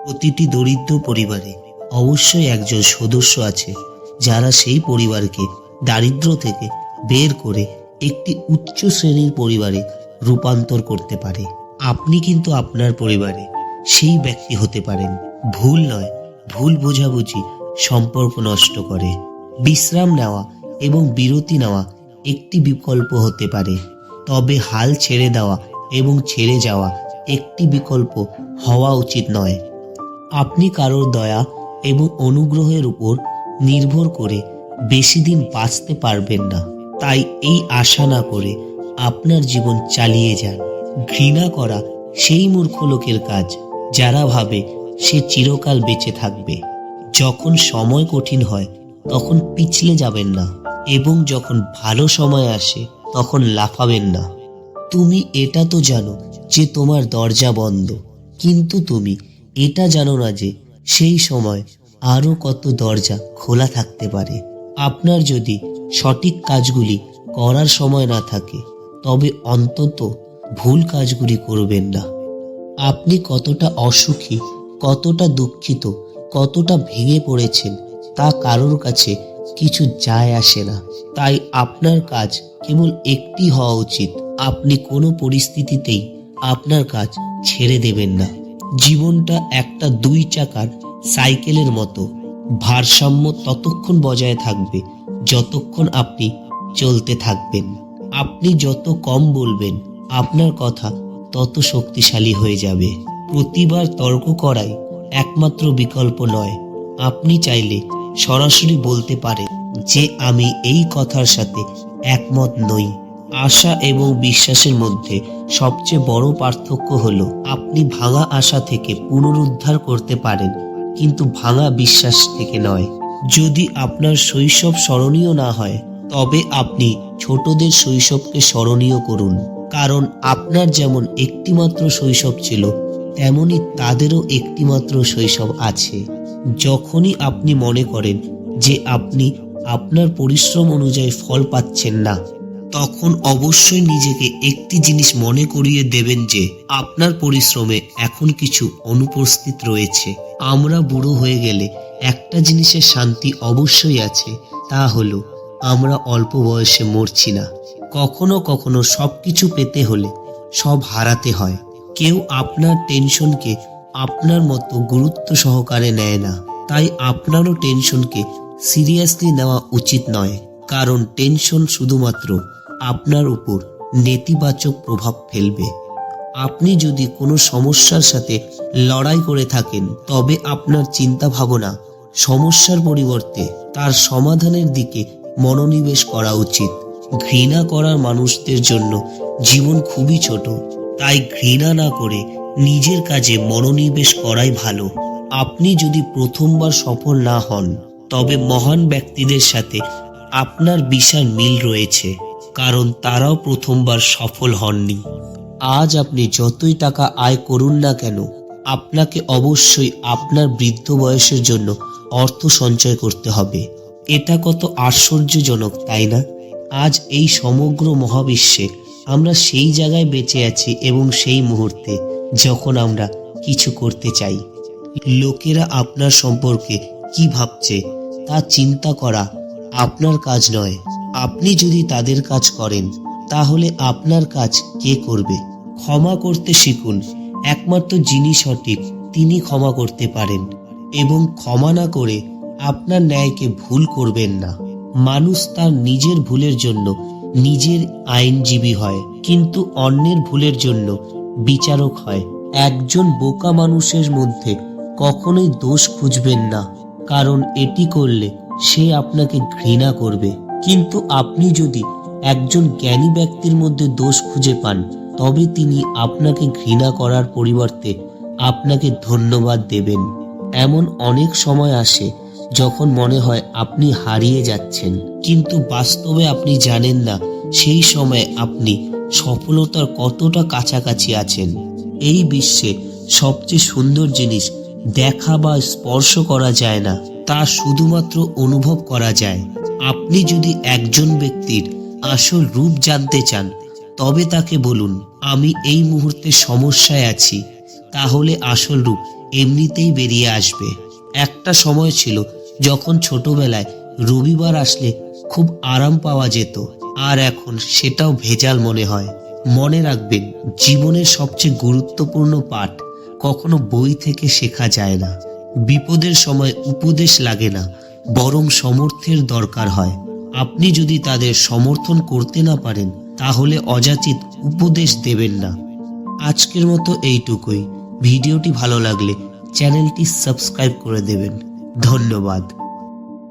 প্রতিটি দরিদ্র পরিবারে অবশ্যই একজন সদস্য আছে যারা সেই পরিবারকে দারিদ্র্য থেকে বের করে একটি উচ্চ শ্রেণীর পরিবারে রূপান্তর করতে পারে। আপনি কিন্তু আপনার পরিবারে সেই ব্যক্তি হতে পারেন। ভুল নয়, ভুল বোঝাবুঝি সম্পর্ক নষ্ট করে। বিশ্রাম নেওয়া এবং বিরতি নেওয়া একটি বিকল্প হতে পারে, তবে হাল ছেড়ে দেওয়া এবং ছেড়ে যাওয়া একটি বিকল্প হওয়া উচিত নয়। আপনি কারোর দয়া এবং অনুগ্রহের উপর নির্ভর করে বেশি দিন বাঁচতে পারবেন না, তাই এই আশা না করে আপনার জীবন চালিয়ে যান। ঘৃণা করা সেই মূর্খ লোকের কাজ যারা ভাবে সে চিরকাল বেঁচে থাকবে। যখন সময় কঠিন হয় তখন পিছলে যাবেন না, এবং যখন ভালো সময় আসে তখন লাফাবেন না। তুমি এটা তো জানো যে তোমার দরজা বন্ধ, কিন্তু তুমি এটা জানো না যে সেই সময় আরো কত দরজা খোলা থাকতে পারে। আপনার যদি সঠিক কাজগুলি করার সময় না থাকে, তবে অন্তত ভুল কাজগুলি করবেন না। আপনি কতটা অসুখী, কতটা দুঃখিত, কতটা ভেঙে পড়েছেন তা কারোর কাছে কিছু যায় আসে না। তাই আপনার কাজ কেবল একটি হওয়া উচিত, আপনি কোনো পরিস্থিতিতেই আপনার কাজ ছেড়ে দেবেন না। জীবনটা একটা 2 চাকার সাইকেলের মতো, ভারসাম্য ততক্ষণ বজায় থাকবে যতক্ষণ আপনি চলতে থাকবেন। আপনি যত কম বলবেন আপনার কথা তত শক্তিশালী হয়ে যাবে। প্রতিবার তর্ক করাই একমাত্র বিকল্প নয়। আপনি চাইলে সরাসরি বলতে পারেন যে আমি এই কথার সাথে একমত নই। আশা এবং বিশ্বাসের মধ্যে সবচেয়ে বড় পার্থক্য হলো আপনি ভাঙা আশা থেকে পুনরুদ্ধার করতে পারেন, কিন্তু ভাঙা বিশ্বাস থেকে নয়। যদি আপনার শৈশব স্মরণীয় না হয়, তবে আপনি ছোটদের শৈশবকে স্মরণীয় করুন, কারণ আপনার যেমন একটিমাত্র শৈশব ছিল তেমনি তাদেরও একটিমাত্র শৈশব আছে। যখনই আপনি মনে করেন যে আপনি আপনার পরিশ্রম অনুযায়ী ফল পাচ্ছেন না, তখন অবশ্যই নিজেকে একটি জিনিস মনে করিয়ে দেবেন যে আপনার পরিশ্রমে এখন কিছু অনুপস্থিত রয়েছে। আমরা বুড়ো হয়ে গেলে একটা জিনিসের শান্তি অবশ্যই আছে, তা হলো আমরা অল্প বয়সে মরছি না। কখনো কখনো সবকিছু পেতে হলে সব হারাতে হয়। কেউ আপনার টেনশনকে আপনার মতো গুরুত্ব সহকারে নেয় না, তাই আপনারও টেনশনকে সিরিয়াসলি নেওয়া উচিত নয়, কারণ টেনশন শুধুমাত্র আপনার উপর নেতিবাচক প্রভাব ফেলবে। আপনি যদি কোনো সমস্যার সাথে লড়াই করে থাকেন, তবে আপনার চিন্তা ভাবনা সমস্যার পরিবর্তে তার সমাধানের দিকে মনোনিবেশ করা উচিত। ঘৃণা করার মানুষদের জন্য জীবন খুবই ছোট, তাই ঘৃণা না করে নিজের কাজে মনোনিবেশ করাই ভালো। আপনি যদি প্রথমবার সফল না হন, তবে মহান ব্যক্তিদের সাথে আপনার বিশাল মিল রয়েছে, কারণ তারাও প্রথমবার সফল হননি। আজ আপনি যতই টাকা আয় করুন না কেন, আপনাকে অবশ্যই আপনার বৃদ্ধ বয়সের জন্য অর্থ সঞ্চয় করতে হবে। এটা কত আশ্চর্যজনক, তাই না? আজ এই সমগ্র মহাবিশ্বে আমরা সেই জায়গায় বেঁচে আছি এবং সেই মুহূর্তে যখন আমরা কিছু করতে চাই। লোকেরা আপনার সম্পর্কে কি ভাবছে তা চিন্তা করা আপনার কাজ নয়। আপনি যদি তাদের কাজ করেন, তাহলে আপনার কাজ কে করবে? ক্ষমা করতে শিখুন। একমাত্র যিনি সঠিক তিনি ক্ষমা করতে পারেন, এবং ক্ষমা না করে আপনার ন্যায়কে ভুল করবেন না। মানুষ তার নিজের ভুলের জন্য নিজের আইনজীবী হয়, কিন্তু অন্যের ভুলের জন্য বিচারক হয়। একজন বোকা মানুষের মধ্যে কখনোই দোষ খুঁজবেন না, কারণ এটি করলে সে আপনাকে ঘৃণা করবে। কিন্তু আপনি যদি একজন জ্ঞানী ব্যক্তির মধ্যে দোষ খুঁজে পান, তবে তিনি আপনাকে ঘৃণা করার পরিবর্তে আপনাকে ধন্যবাদ দেবেন। এমন অনেক সময় আসে যখন মনে হয় আপনি হারিয়ে যাচ্ছেন, কিন্তু বাস্তবে আপনি জানেন না সেই সময় আপনি সফলতার কতটা কাছাকাছি আছেন। এই বিশ্বে সবচেয়ে সুন্দর জিনিস দেখা বা স্পর্শ করা যায় না, তা শুধুমাত্র অনুভব করা যায়। আপনি যদি একজন ব্যক্তির আসল রূপ জানতে চান, তবে তাকে বলুন, আমি এই মুহূর্তে সমস্যায় আছি, তাহলে আসল রূপ এমনিতেই বেরিয়ে আসবে। একটা সময় ছিল যখন ছোটবেলায় রবিবার আসলে খুব আরাম পাওয়া যেত, আর এখন সেটাও ভেজাল মনে হয়। মনে রাখবেন, জীবনের সবচেয়ে গুরুত্বপূর্ণ পাঠ কখনো বই থেকে শেখা যায় না। বিপদের সময় উপদেশ লাগে না, বরং সমর্থের দরকার হয়। আপনি যদি তাদের সমর্থন করতে না পারেন, তাহলে অযাচিত উপদেশ দেবেন না। আজকের মতো এইটুকুই। ভিডিওটি ভালো লাগলে চ্যানেলটি সাবস্ক্রাইব করে দেবেন। ধন্যবাদ।